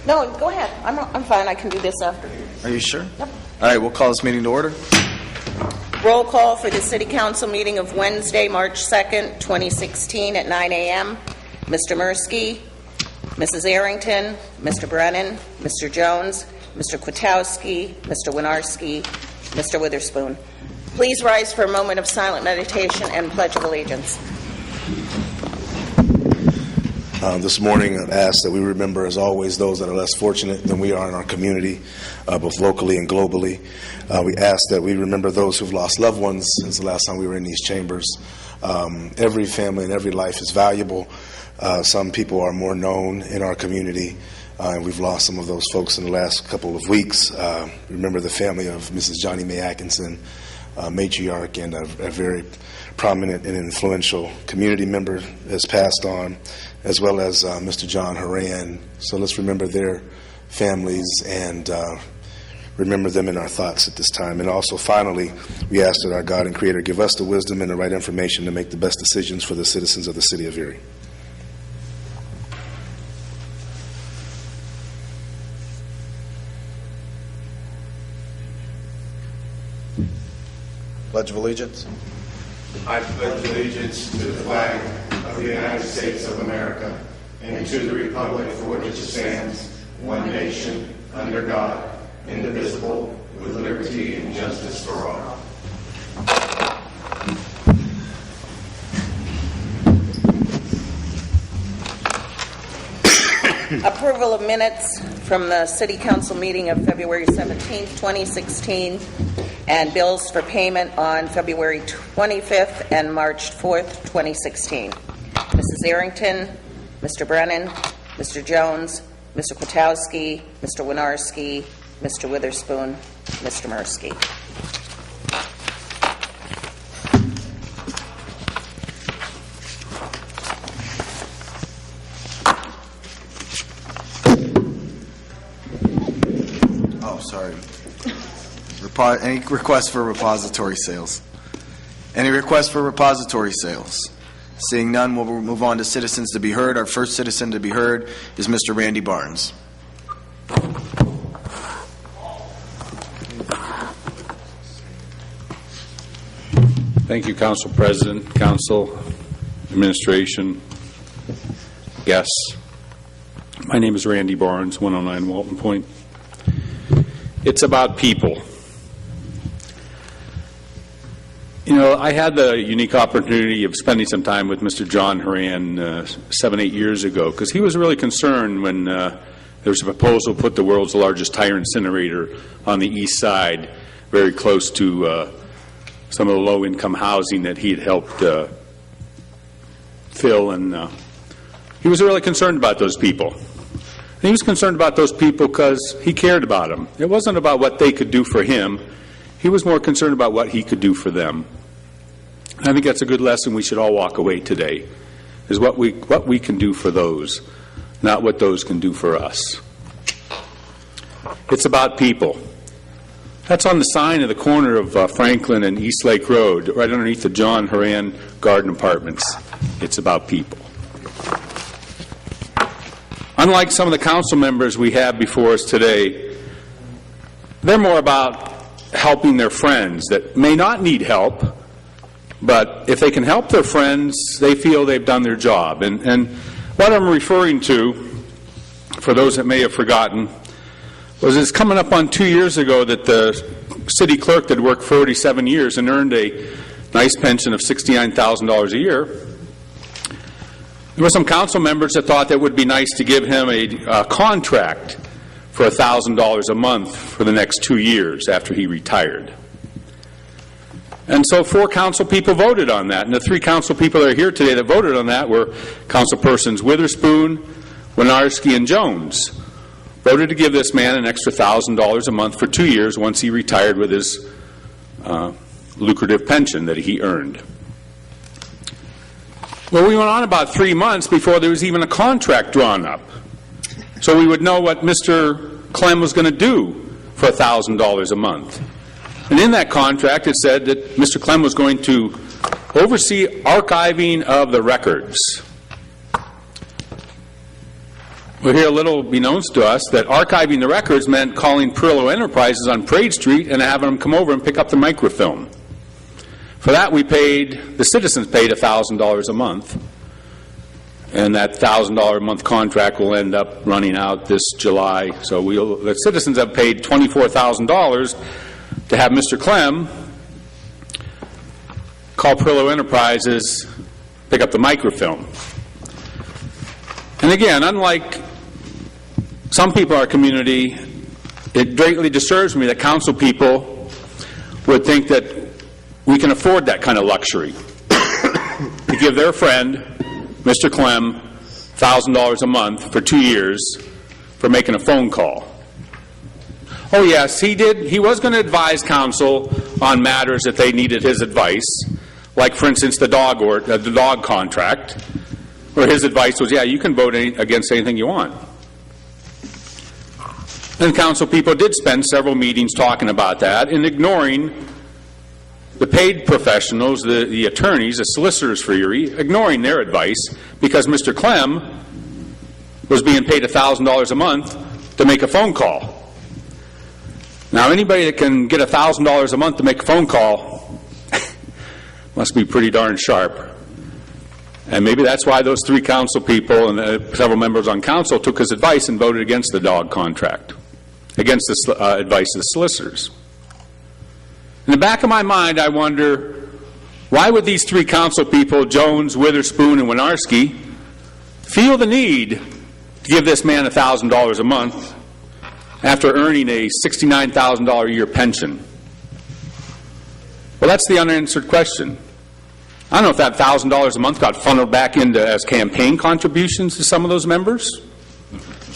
No, go ahead. I'm fine. I can do this after. Are you sure? Yep. All right, we'll call this meeting to order. Roll call for the City Council meeting of Wednesday, March 2nd, 2016 at 9 a.m. Mr. Mursky, Mrs. Arrington, Mr. Brennan, Mr. Jones, Mr. Kwiatkowski, Mr. Winarski, Mr. Witherspoon. Please rise for a moment of silent meditation and Pledge of Allegiance. This morning, I've asked that we remember, as always, those that are less fortunate than we are in our community, both locally and globally. We ask that we remember those who've lost loved ones since the last time we were in these chambers. Every family and every life is valuable. Some people are more known in our community, and we've lost some of those folks in the last couple of weeks. Remember the family of Mrs. Johnny Mae Atkinson, matriarch and a very prominent and influential community member, has passed on, as well as Mr. John Horan. So let's remember their families and remember them in our thoughts at this time. And also, finally, we ask that our God and Creator give us the wisdom and the right information to make the best decisions for the citizens of the city of Erie. Pledge of Allegiance. I pledge allegiance to the flag of the United States of America and to the republic for which it stands, one nation, under God, indivisible, with liberty and justice for all. Approval of minutes from the City Council meeting of February 17th, 2016, and bills for payment on February 25th and March 4th, 2016. Mrs. Arrington, Mr. Brennan, Mr. Jones, Mr. Kwiatkowski, Mr. Winarski, Mr. Witherspoon, Mr. Mursky. Oh, sorry. Any requests for repository sales? Any requests for repository sales? Seeing none, we'll move on to citizens to be heard. Our first citizen to be heard is Mr. Randy Barnes. Thank you, Council President, Council, Administration, guests. My name is Randy Barnes, 109 Walton Point. It's about people. You know, I had the unique opportunity of spending some time with Mr. John Horan 7-8 years ago, because he was really concerned when there was a proposal to put the world's largest tire incinerator on the east side, very close to some of the low-income housing that he had helped fill, and he was really concerned about those people. And he was concerned about those people because he cared about them. It wasn't about what they could do for him. He was more concerned about what he could do for them. And I think that's a good lesson we should all walk away today, is what we can do for those, not what those can do for us. It's about people. That's on the sign at the corner of Franklin and East Lake Road, right underneath the John Horan Garden Apartments. It's about people. Unlike some of the council members we have before us today, they're more about helping their friends that may not need help, but if they can help their friends, they feel they've done their job. And what I'm referring to, for those that may have forgotten, was it's coming up on 2 years ago that the city clerk that worked 47 years and earned a nice pension of $69,000 a year. There were some council members that thought that would be nice to give him a contract for $1,000 a month for the next 2 years after he retired. And so 4 council people voted on that, and the 3 council people that are here today that voted on that were councilpersons Witherspoon, Winarski, and Jones. Voted to give this man an extra $1,000 a month for 2 years once he retired with his lucrative pension that he earned. Well, we went on about 3 months before there was even a contract drawn up, so we would know what Mr. Clem was going to do for $1,000 a month. And in that contract, it said that Mr. Clem was going to oversee archiving of the records. Well, here, little beknownst to us that archiving the records meant calling Perillo Enterprises on Parade Street and having them come over and pick up the microfilm. For that, the citizens paid $1,000 a month. And that $1,000 a month contract will end up running out this July. So the citizens have paid $24,000 to have Mr. Clem call Perillo Enterprises, pick up the microfilm. And again, unlike some people in our community, it greatly disturbs me that council people would think that we can afford that kind of luxury to give their friend, Mr. Clem, $1,000 a month for 2 years for making a phone call. Oh yes, he did. He was going to advise council on matters if they needed his advice, like, for instance, the dog contract, where his advice was, yeah, you can vote against anything you want. And council people did spend several meetings talking about that and ignoring the paid professionals, the attorneys, the solicitors for Erie, ignoring their advice because Mr. Clem was being paid $1,000 a month to make a phone call. Now, anybody that can get $1,000 a month to make a phone call must be pretty darn sharp. And maybe that's why those 3 council people and several members on council took his advice and voted against the dog contract, against the advice of the solicitors. In the back of my mind, I wonder, why would these 3 council people, Jones, Witherspoon, and Winarski, feel the need to give this man $1,000 a month after earning a $69,000 a year pension? Well, that's the unanswered question. I don't know if that $1,000 a month got funneled back into as campaign contributions to some of those members.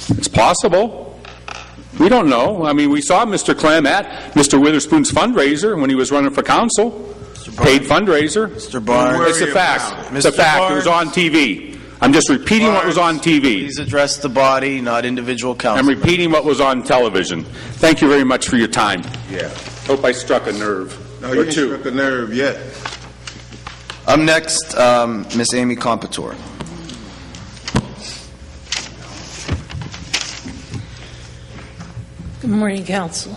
It's possible. We don't know. I mean, we saw Mr. Clem at Mr. Witherspoon's fundraiser when he was running for council. Paid fundraiser. Mr. Barnes. It's a fact. It's a Mr. fact. It was on Barnes. TV. I'm just repeating what was on TV. Please address the body, not individual I'm council. repeating what was on television. Thank you very much for your time. Yeah. Hope I struck a nerve. No, you Or ain't 2. struck a nerve yet. Up next, Ms. Amy Compatore. Good morning, Council.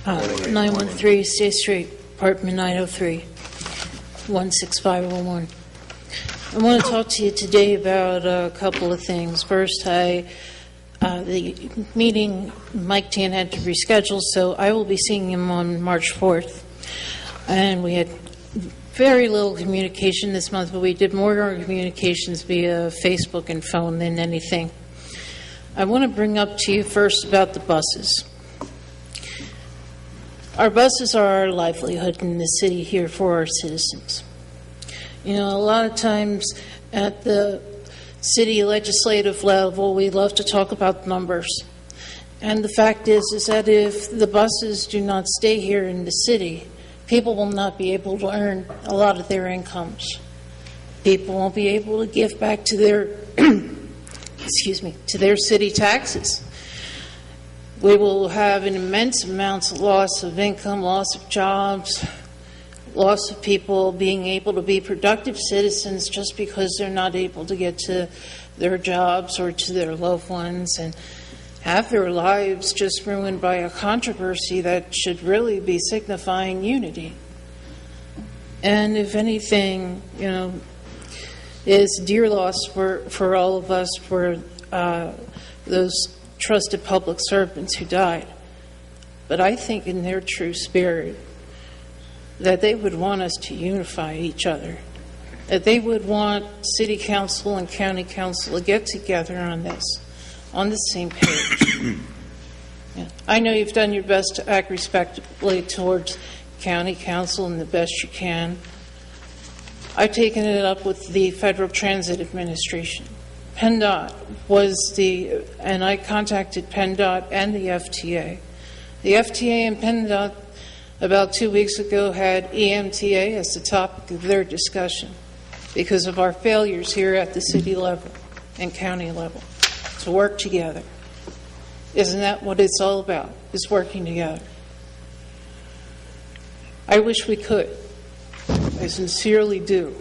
913 State Street, apartment 903, 16501. I want to talk to you today about a couple of things. First, the meeting, Mike Tan had to reschedule, so I will be seeing him on March 4th. And we had very little communication this month, but we did more communications via Facebook and phone than anything. I want to bring up to you first about the buses. Our buses are our livelihood in the city here for our citizens. You know, a lot of times at the city legislative level, we love to talk about numbers. And the fact is that if the buses do not stay here in the city, people will not be able to earn a lot of their incomes. People won't be able to give back to their to their city taxes. We will have an immense amount of loss of income, loss of jobs, loss of people being able to be productive citizens just because they're not able to get to their jobs or to their loved ones, and have their lives just ruined by a controversy that should really be signifying unity. And if anything, you know, is dear loss for all of us, for those trusted public servants who died. But I think in their true spirit that they would want us to unify each other, that they would want city council and county council to get together on this, on the same page. Yeah. I know you've done your best to act respectfully towards county council and the best you can. I've taken it up with the Federal Transit Administration. PennDOT and I contacted PennDOT and the FTA. The FTA and PennDOT about 2 weeks ago had EMTA as the topic of their discussion because of our failures here at the city level and county level to work together. Isn't that what it's all about, is working together? I wish we could. I sincerely do.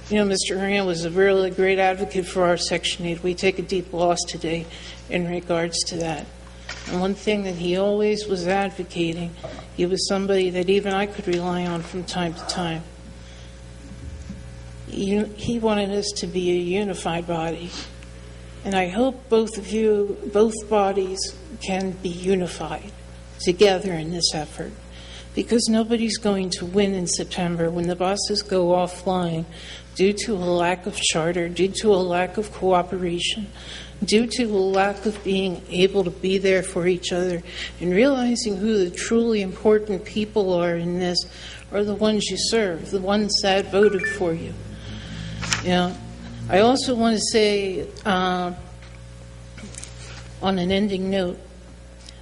You know, Mr. Horan was a really great advocate for our Section 8. We take a deep loss today in regards to that. And one thing that he always was advocating, he was somebody that even I could rely on from time to time. He wanted us to be a unified body. And I hope both bodies can be unified together in this effort. Because nobody's going to win in September when the buses go offline due to a lack of charter, due to a lack of cooperation, due to a lack of being able to be there for each other, and realizing who the truly important people are in this are the ones you serve, the ones that voted for you. You know, I also want to say, on an ending note,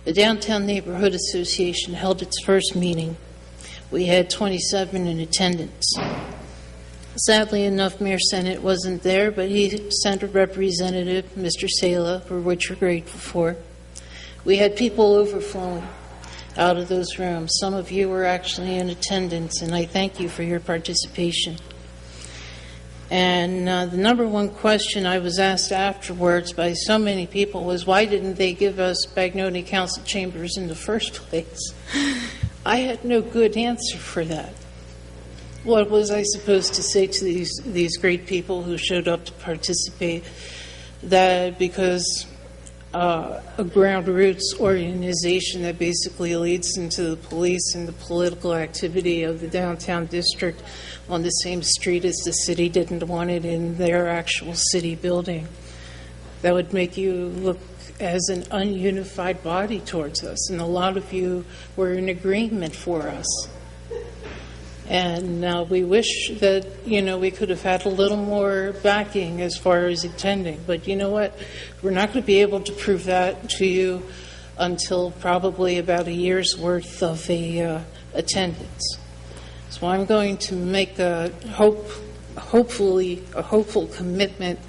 the Downtown Neighborhood Association held its first meeting. We had 27 in attendance. Sadly enough, Mayor Sennett wasn't there, but he sent a representative, Mr. Sala, for which we're grateful for. We had people overflowing out of those rooms. Some of you were actually in attendance, and I thank you for your participation. And the number one question I was asked afterwards by so many people was, why didn't they give us Bagnoni Council chambers in the first place? I had no good answer for that. What was I supposed to say to these great people who showed up to participate? That because a ground roots organization that basically leads into the police and the political activity of the downtown district on the same street as the city didn't want it in their actual city building, that would make you look as an ununified body towards us. And a lot of you were in agreement for us. And we wish that, we could have had a little more backing as far as attending. But you know what? We're not going to be able to prove that to you until probably about a year's worth of attendance. So I'm going to make hopefully a hopeful commitment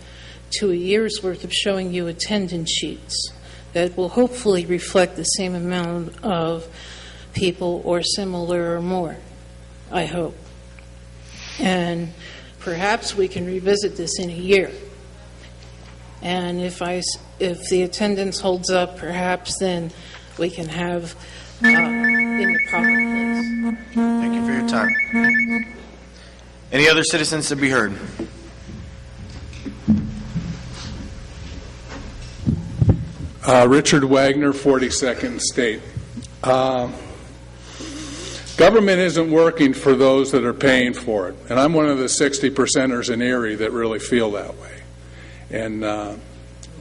to a year's worth of showing you attendance sheets that will hopefully reflect the same amount of people or similar or more. I hope. And perhaps we can revisit this in a year. And if the attendance holds up, perhaps then we can have in the proper place. Thank you for your time. Any other citizens to be heard? Richard Wagner, 42nd State. Government isn't working for those that are paying for it. And I'm one of the 60%ers in Erie that really feel that way. And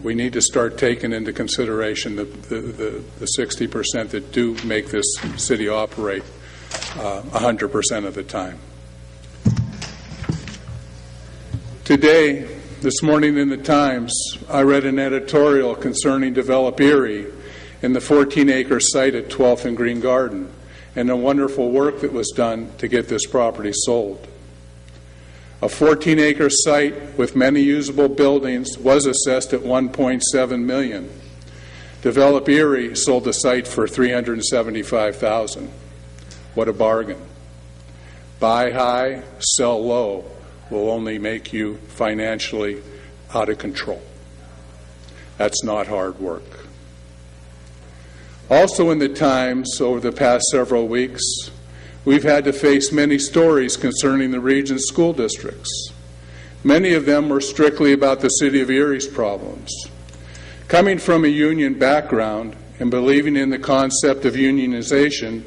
we need to start taking into consideration the 60% that do make this city operate 100% of the time. Today, this morning in the Times, I read an editorial concerning Develop Erie and the 14-acre site at 12th and Green Garden, and the wonderful work that was done to get this property sold. A 14-acre site with many usable buildings was assessed at $1.7 million. Develop Erie sold the site for $375,000. What a bargain. Buy high, sell low will only make you financially out of control. That's not hard work. Also in the Times, over the past several weeks, we've had to face many stories concerning the region's school districts. Many of them were strictly about the city of Erie's problems. Coming from a union background and believing in the concept of unionization,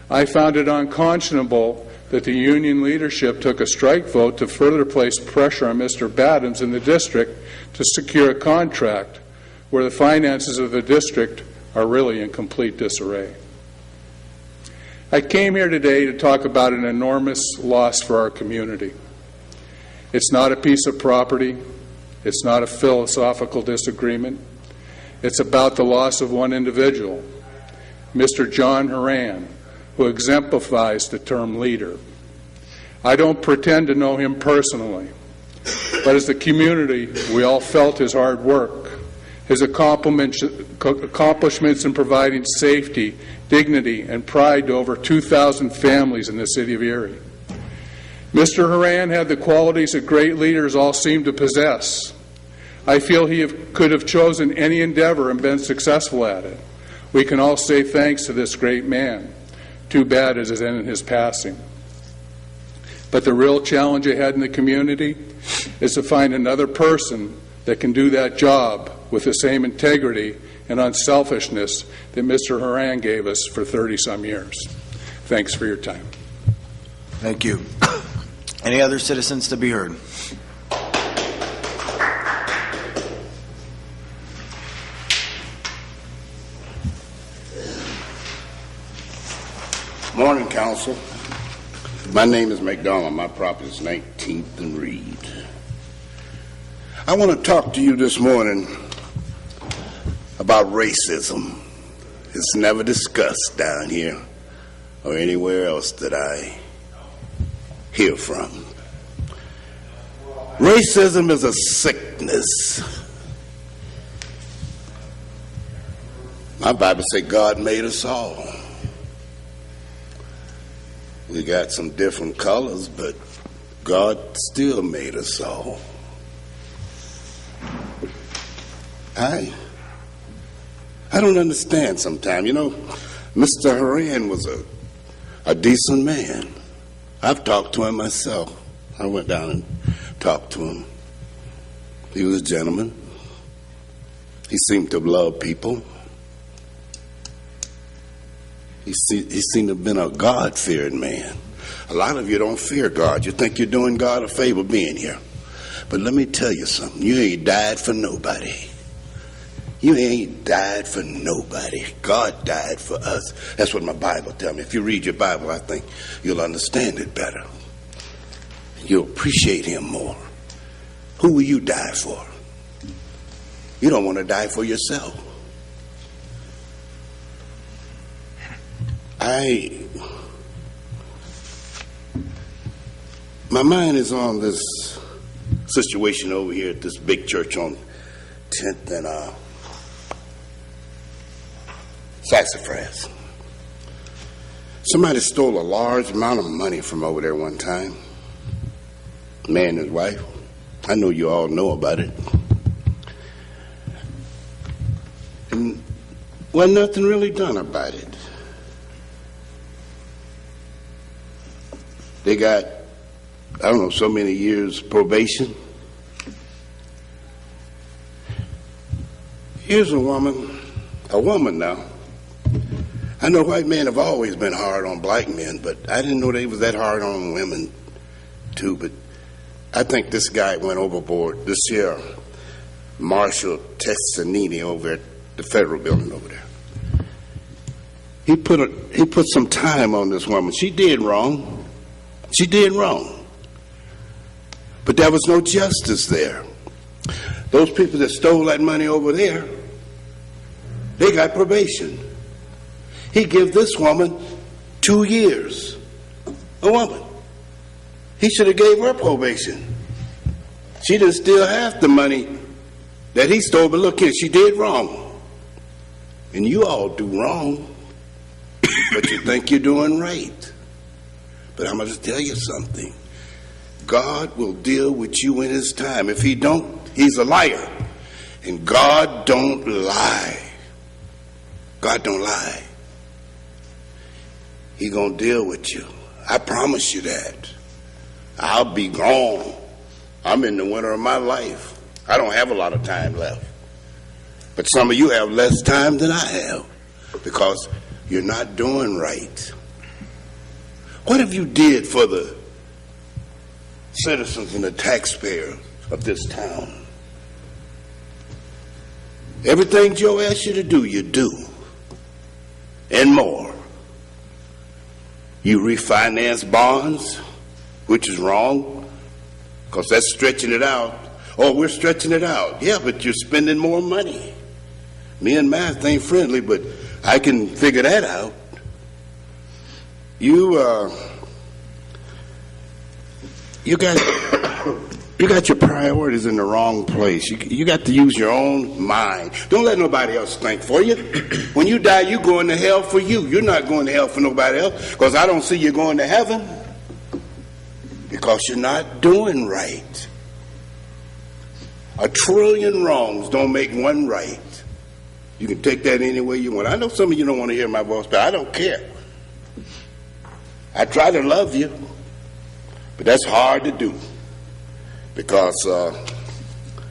I found it unconscionable that the union leadership took a strike vote to further place pressure on Mr. Battens in the district to secure a contract where the finances of the district are really in complete disarray. I came here today to talk about an enormous loss for our community. It's not a piece of property. It's not a philosophical disagreement. It's about the loss of one individual, Mr. John Horan, who exemplifies the term leader. I don't pretend to know him personally, but as the community, we all felt his hard work, his accomplishments in providing safety, dignity, and pride to over 2,000 families in the city of Erie. Mr. Horan had the qualities that great leaders all seem to possess. I feel he could have chosen any endeavor and been successful at it. We can all say thanks to this great man. Too bad it has ended in his passing. But the real challenge ahead in the community is to find another person that can do that job with the same integrity and unselfishness that Mr. Horan gave us for 30-some years. Thanks for your time. Thank you. Any other citizens to be heard? Morning, Council. My name is McDonald. My property is 19th and Reed. I want to talk to you this morning about racism. It's never discussed down here or anywhere else that I hear from. Racism is a sickness. My Bible says God made us all. We got some different colors, but God still made us all. I don't understand sometimes. You know, Mr. Horan was a decent man. I've talked to him myself. I went down and talked to him. He was a gentleman. He seemed to love people. He seemed to have been a God-fearing man. A lot of you don't fear God. You think you're doing God a favor being here. But let me tell you something. You ain't died for nobody. You ain't died for nobody. God died for us. That's what my Bible tells me. If you read your Bible, I think you'll understand it better. You'll appreciate him more. Who will you die for? You don't want to die for yourself. My mind is on this situation over here at this big church on 10th and Sassafras. Somebody stole a large amount of money from over there one time. Man and his wife. I know you all know about it. And wasn't nothing really done about it. They got, I don't know, so many years probation. Here's a woman now. I know white men have always been hard on black men, but I didn't know they was that hard on women too. But I think this guy went overboard. This year, Marshall Tessanini over at the federal building over there. He put some time on this woman. She did wrong. She did wrong. But there was no justice there. Those people that stole that money over there, they got probation. He gave this woman 2 years. A woman. He should have gave her probation. She didn't steal half the money that he stole, but look here, she did wrong. And you all do wrong, but you think you're doing right. But I'm going to tell you something. God will deal with you in his time. If he don't, he's a liar. And God don't lie. God don't lie. He going to deal with you. I promise you that. I'll be gone. I'm in the winter of my life. I don't have a lot of time left. But some of you have less time than I have because you're not doing right. What have you did for the citizens and the taxpayers of this town? Everything Joe asked you to do, you do. And more. You refinance bonds, which is wrong, because that's stretching it out. Oh, we're stretching it out. Yeah, but you're spending more money. Me and math ain't friendly, but I can figure that out. You got your priorities in the wrong place. You got to use your own mind. Don't let nobody else think for you. When you die, you going to hell for you. You're not going to hell for nobody else, because I don't see you going to heaven. because you're not doing right. 1 trillion wrongs don't make one right. You can take that any way you want. I know some of you don't want to hear my voice, but I don't care. I try to love you, but that's hard to do because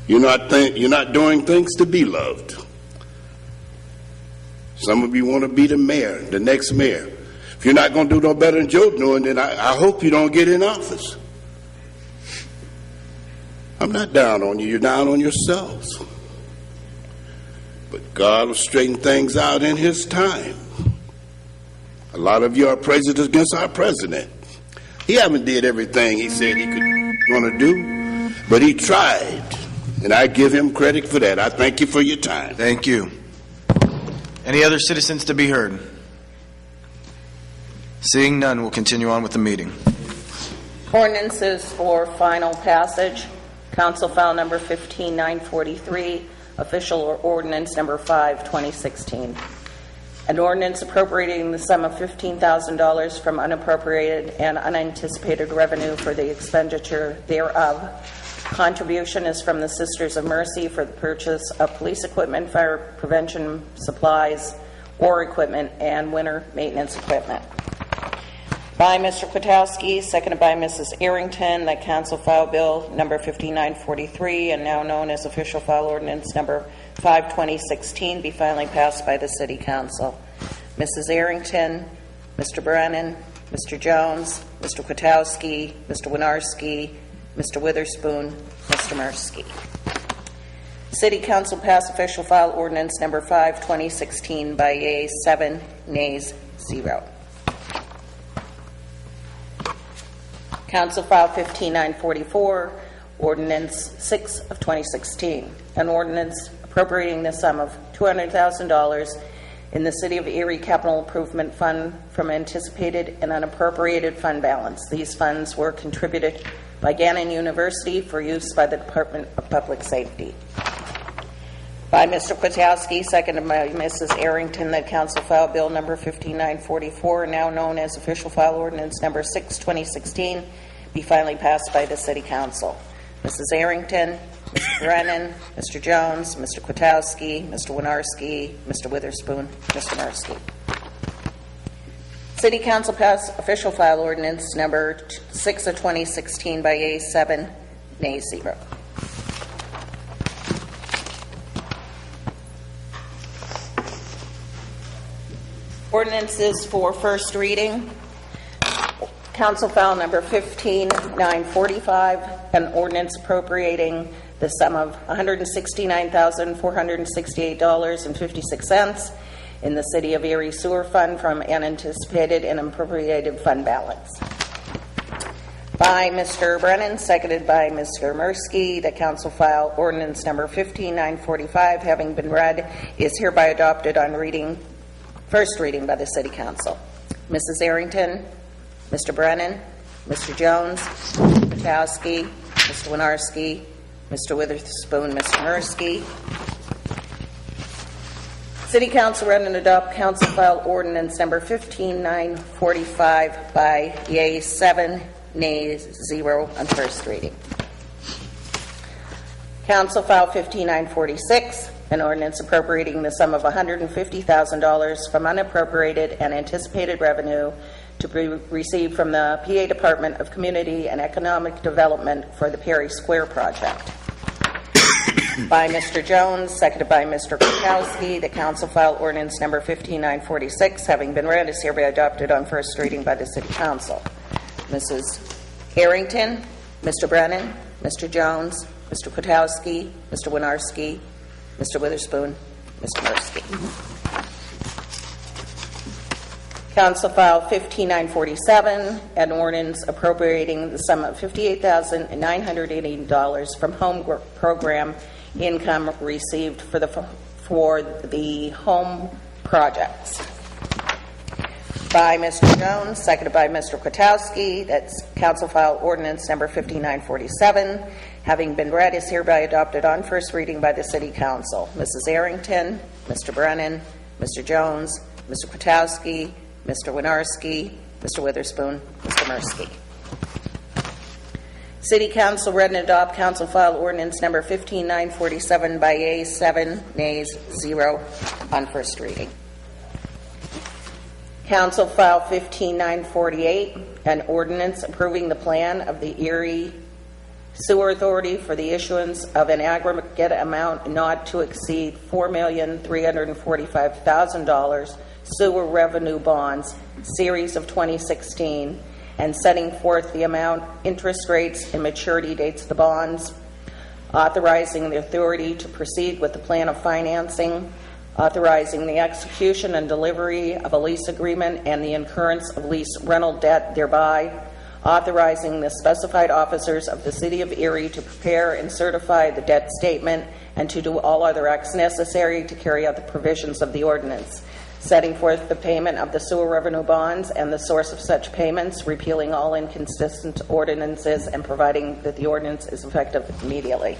you're not doing things to be loved. Some of you want to be the mayor, the next mayor. If you're not going to do no better than Joe doing, then I hope you don't get in office. I'm not down on you. You're down on yourselves. But God will straighten things out in His time. A lot of you are prejudiced against our president. He haven't did everything he said he could going to do, but he tried, and I give him credit for that. I thank you for your time. Thank you. Any other citizens to be heard? Seeing none, we'll continue on with the meeting. Ordinances for final passage. Council file number 15943, official ordinance number 5, 2016. An ordinance appropriating the sum of $15,000 from unappropriated and unanticipated revenue for the expenditure thereof. Contribution is from the Sisters of Mercy for the purchase of police equipment, fire prevention supplies, or equipment, and winter maintenance equipment. By Mr. Kwiatkowski, seconded by Mrs. Arrington, that Council File Bill number 5943, and now known as Official File Ordinance number 5, 2016, be finally passed by the City Council. Mrs. Arrington, Mr. Brennan, Mr. Jones, Mr. Kwiatkowski, Mr. Winarski, Mr. Witherspoon, Mr. Mursky. City Council passed Official File Ordinance number 5, 2016 by yeas 7, nays 0. Council File 15944, Ordinance 6 of 2016, an ordinance appropriating the sum of $200,000 in the City of Erie Capital Improvement Fund from anticipated and unappropriated fund balance. These funds were contributed by Gannon University for use by the Department of Public Safety. By Mr. Kwiatkowski, seconded by Mrs. Arrington, that Council File Bill number 5944, now known as Official File Ordinance number 6, 2016, be finally passed by the City Council. Mrs. Arrington, Mr. Brennan, Mr. Jones, Mr. Kwiatkowski, Mr. Winarski, Mr. Witherspoon, Mr. Mursky. City Council passed Official File Ordinance number 6 of 2016 by yeas 7, nays 0. Ordinances for first reading. Council File number 15945, an ordinance appropriating the sum of $169,468.56 in the City of Erie Sewer Fund from unanticipated and appropriated fund balance. By Mr. Brennan, seconded by Mr. Mursky, the Council File Ordinance number 15945, having been read, is hereby adopted on first reading by the City Council. Mrs. Arrington, Mr. Brennan, Mr. Jones, Mr. Kwiatkowski, Mr. Winarski, Mr. Witherspoon, Mr. Mursky. City Council read and adopt Council File Ordinance number 15945 by yeas 7, nays 0 on first reading. Council File 15946, an ordinance appropriating the sum of $150,000 from unappropriated and anticipated revenue to be received from the PA Department of Community and Economic Development for the Perry Square project. By Mr. Jones, seconded by Mr. Kwiatkowski, the Council File Ordinance number 15946, having been read, is hereby adopted on first reading by the City Council. Mrs. Arrington, Mr. Brennan, Mr. Jones, Mr. Kwiatkowski, Mr. Winarski, Mr. Witherspoon, Mr. Mursky. Council File 15947, an ordinance appropriating the sum of $58,980 from home program income received for the home projects. By Mr. Jones, seconded by Mr. Kwiatkowski, that's Council File Ordinance number 5947, having been read, is hereby adopted on first reading by the City Council. Mrs. Arrington, Mr. Brennan, Mr. Jones, Mr. Kwiatkowski, Mr. Winarski, Mr. Witherspoon, Mr. Mursky. City Council read and adopt council file ordinance number 15947 by yeas 7, nays 0 on first reading. Council file 15948, an ordinance approving the plan of the Erie Sewer Authority for the issuance of an aggregate amount not to exceed $4,345,000 sewer revenue bonds, series of 2016, and setting forth the amount, interest rates, and maturity dates of the bonds, authorizing the authority to proceed with the plan of financing, authorizing the execution and delivery of a lease agreement and the incurrence of lease rental debt thereby, authorizing the specified officers of the City of Erie to prepare and certify the debt statement and to do all other acts necessary to carry out the provisions of the ordinance, setting forth the payment of the sewer revenue bonds and the source of such payments, repealing all inconsistent ordinances, and providing that the ordinance is effective immediately.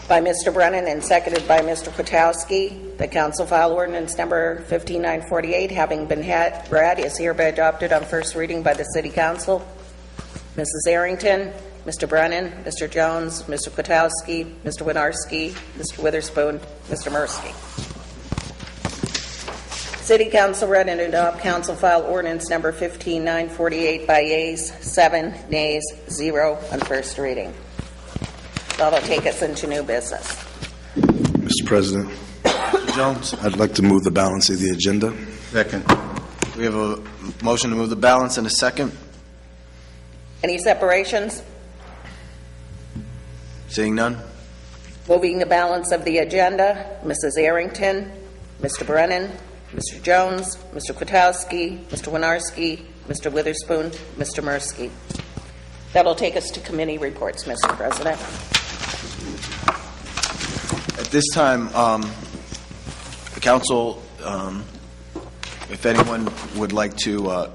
By Mr. Brennan and seconded by Mr. Kwiatkowski, the council file ordinance number 15948, having been read, is hereby adopted on first reading by the City Council. Mrs. Arrington, Mr. Brennan, Mr. Jones, Mr. Kwiatkowski, Mr. Winarski, Mr. Witherspoon, Mr. Mursky. City Council read and adopt council file ordinance number 15948 by yeas 7, nays 0 on first reading. That'll take us into new business. Mr. President, Mr. Jones? I'd like to move the balance of the agenda. Second. We have a motion to move the balance and a second. Any separations? Seeing none? Moving the balance of the agenda, Mrs. Arrington, Mr. Brennan, Mr. Jones, Mr. Kwiatkowski, Mr. Winarski, Mr. Witherspoon, Mr. Mursky. That'll take us to committee reports, Mr. President. At this time, the council, if anyone would like to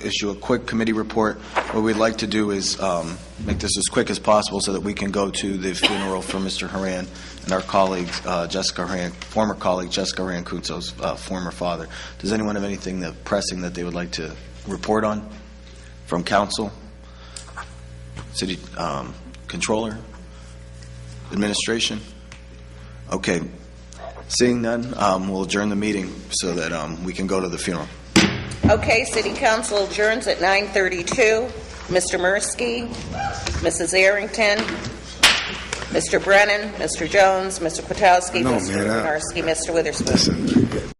issue a quick committee report, what we'd like to do is make this as quick as possible so that we can go to the funeral for Mr. Haran and our colleague, Jessica Haran, former colleague Jessica Haran Kutzo's former father. Does anyone have anything pressing that they would like to report on from council? City controller? Administration? Okay. Seeing none, we'll adjourn the meeting so that we can go to the funeral. Okay, City Council adjourns at 9:32. Mr. Mursky, Mrs. Arrington, Mr. Brennan, Mr. Jones, Mr. Kwiatkowski, Mr. Winarski, Mr. Witherspoon. Listen.